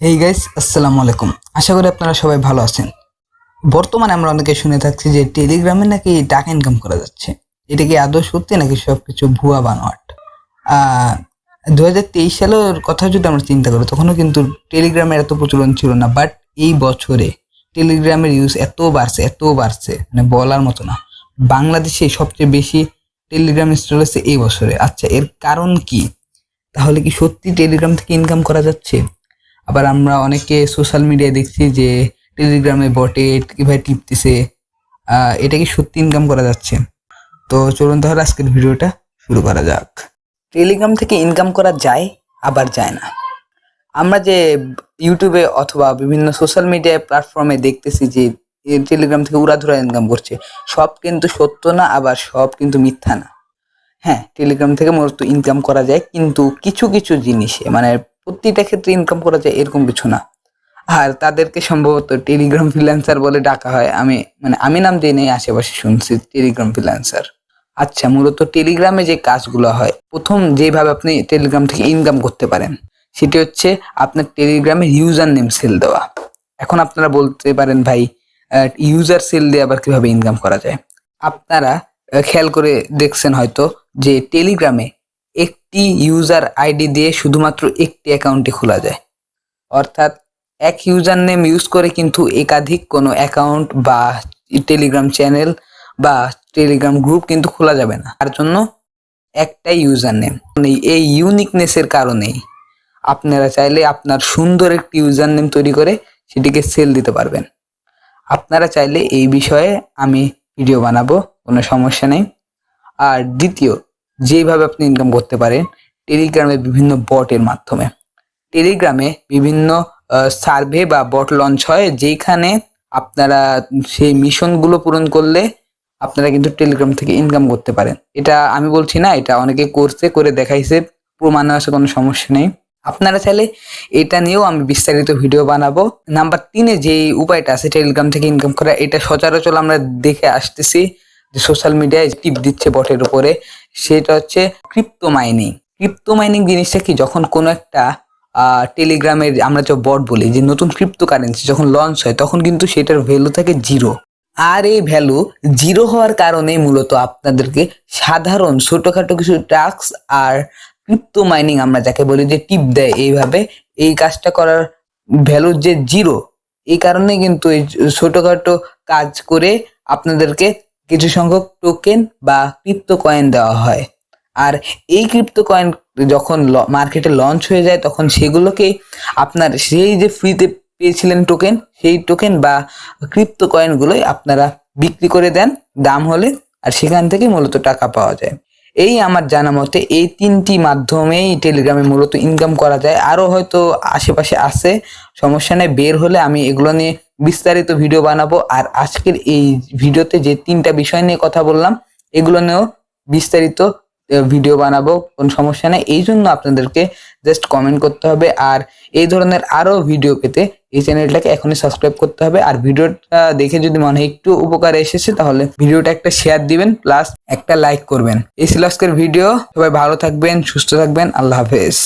Hey guys, আসসালামু আলাইকুম। আশা করি আপনারা সবাই ভালো আছেন। বর্তমানে আমরা অনেকে শুনে থাকছি যে টেলিগ্রামে নাকি টাকা ইনকাম করা যাচ্ছে। এটা কি আদৌ সত্যি নাকি সবকিছু ভুয়া বানোয়াট? আহ 2023 সালের কথা যদি আমরা চিন্তা করি তখনও কিন্তু টেলিগ্রামের এত প্রচলন ছিল না, বাট এই বছরে টেলিগ্রামের ইউজ এত বাড়ছে মানে বলার মতো না। বাংলাদেশে সবচেয়ে বেশি টেলিগ্রাম ইনস্টল হয়েছে এই বছরে। আচ্ছা, এর কারণ কি? তাহলে কি সত্যি টেলিগ্রাম থেকে ইনকাম করা যাচ্ছে? আবার আমরা অনেকে সোশ্যাল মিডিয়ায় দেখছি যে টেলিগ্রামে বটে কিভাবে টিপতেছে। এটা কি সত্যি ইনকাম করা যাচ্ছে? তো চলুন তাহলে আজকের ভিডিওটা শুরু করা যাক। টেলিগ্রাম থেকে ইনকাম করা যায়, আবার যায় না। আমরা যে ইউটিউবে অথবা বিভিন্ন সোশ্যাল মিডিয়া প্ল্যাটফর্মে দেখতেছি যে টেলিগ্রাম থেকে উড়াধুরা ইনকাম করছে, সব কিন্তু সত্য না, আবার সব কিন্তু মিথ্যা না। হ্যাঁ, টেলিগ্রাম থেকে মূলত ইনকাম করা যায়, কিন্তু কিছু কিছু জিনিসে মানে প্রতিটা ক্ষেত্রে ইনকাম করা যায় এরকম কিছু না। আর তাদেরকে সম্ভবত টেলিগ্রাম ফ্রিল্যান্সার বলে ডাকা হয়। আমি নাম দিয়ে নেই, আশেপাশে শুনছি টেলিগ্রাম ফ্রিল্যান্সার। আচ্ছা, মূলত টেলিগ্রামে যে কাজগুলো হয়, প্রথম যেভাবে আপনি টেলিগ্রাম থেকে ইনকাম করতে পারেন সেটি হচ্ছে আপনার টেলিগ্রামে ইউজার নেম সেল দেওয়া। এখন আপনারা বলতে পারেন, ভাই ইউজার সেল দিয়ে আবার কিভাবে ইনকাম করা যায়? আপনারা খেয়াল করে দেখছেন হয়তো যে টেলিগ্রামে একটি ইউজার আইডি দিয়ে শুধুমাত্র একটি অ্যাকাউন্টে খোলা যায়। অর্থাৎ এক ইউজার নেম ইউজ করে কিন্তু একাধিক কোনো অ্যাকাউন্ট বা টেলিগ্রাম চ্যানেল বা টেলিগ্রাম গ্রুপ কিন্তু খোলা যাবে না। তার জন্য একটাই ইউজার নেম। এই ইউনিকনেসের কারণেই আপনারা চাইলে আপনার সুন্দর একটি ইউজার নেম তৈরি করে সেটিকে সেল দিতে পারবেন। আপনারা চাইলে এই বিষয়ে আমি ভিডিও বানাবো, কোনো সমস্যা নেই। আর দ্বিতীয়, যেভাবে আপনি ইনকাম করতে পারেন টেলিগ্রামে বিভিন্ন বটের মাধ্যমে। টেলিগ্রামে বিভিন্ন সার্ভে বা বট লঞ্চ হয়, যেখানে আপনারা সেই মিশনগুলো পূরণ করলে আপনারা কিন্তু টেলিগ্রাম থেকে ইনকাম করতে পারেন। এটা আমি বলছি না, এটা অনেকে করছে, করে দেখাইছে, প্রমাণে আসে, কোনো সমস্যা নেই। আপনারা চাইলে এটা নিয়েও আমি বিস্তারিত ভিডিও বানাবো। নাম্বার 3-এ যে উপায়টা আছে টেলিগ্রাম থেকে ইনকাম করা, এটা সচরাচর আমরা দেখে আসতেছি যে সোশ্যাল মিডিয়ায় টিপ দিচ্ছে বটের উপরে, সেটা হচ্ছে ক্রিপ্টো মাইনিং। ক্রিপ্টো মাইনিং জিনিসটা কি? যখন কোনো একটা টেলিগ্রামের আমরা যে বট বলি, যে নতুন ক্রিপ্টো কারেন্সি যখন লঞ্চ হয় তখন কিন্তু সেটার ভ্যালু থাকে 0। আর এই ভ্যালু 0 হওয়ার কারণে মূলত আপনাদেরকে সাধারণ ছোটখাটো কিছু টাস্ক আর ক্রিপ্টো মাইনিং আমরা যাকে বলি যে টিপ দেয়, এইভাবে এই কাজটা করার ভ্যালু যে 0, এই কারণে কিন্তু এই ছোটখাটো কাজ করে আপনাদেরকে কিছু সংখ্যক টোকেন বা ক্রিপ্টো কয়েন দেওয়া হয়। আর এই ক্রিপ্টো কয়েন যখন মার্কেটে লঞ্চ হয়ে যায় তখন সেগুলোকে আপনার সেই যে ফ্রিতে পেয়েছিলেন টোকেন, সেই টোকেন বা ক্রিপ্টো কয়েনগুলোই আপনারা বিক্রি করে দেন দাম হলে, আর সেখান থেকে মূলত টাকা পাওয়া যায়। এই আমার জানা মতে এই 3টি মাধ্যমেই টেলিগ্রামে মূলত ইনকাম করা যায়। আরও হয়তো আশেপাশে আছে, সমস্যা নেই, বের হলে আমি এগুলো নিয়ে বিস্তারিত ভিডিও বানাবো। আর আজকের এই ভিডিওতে যে 3টা বিষয় নিয়ে কথা বললাম এগুলো নিয়েও বিস্তারিত ভিডিও বানাবো, কোনো সমস্যা নেই। এই জন্য আপনাদেরকে জাস্ট কমেন্ট করতে হবে, আর এই ধরনের আরো ভিডিও পেতে এই চ্যানেলটাকে এখনই সাবস্ক্রাইব করতে হবে। আর ভিডিওটা দেখে যদি মনে হয় একটু উপকার এসেছে তাহলে ভিডিওটা একটা শেয়ার দিবেন, প্লাস একটা লাইক করবেন। এই ছিল আজকের ভিডিও। সবাই ভালো থাকবেন, সুস্থ থাকবেন, আল্লাহ হাফেজ।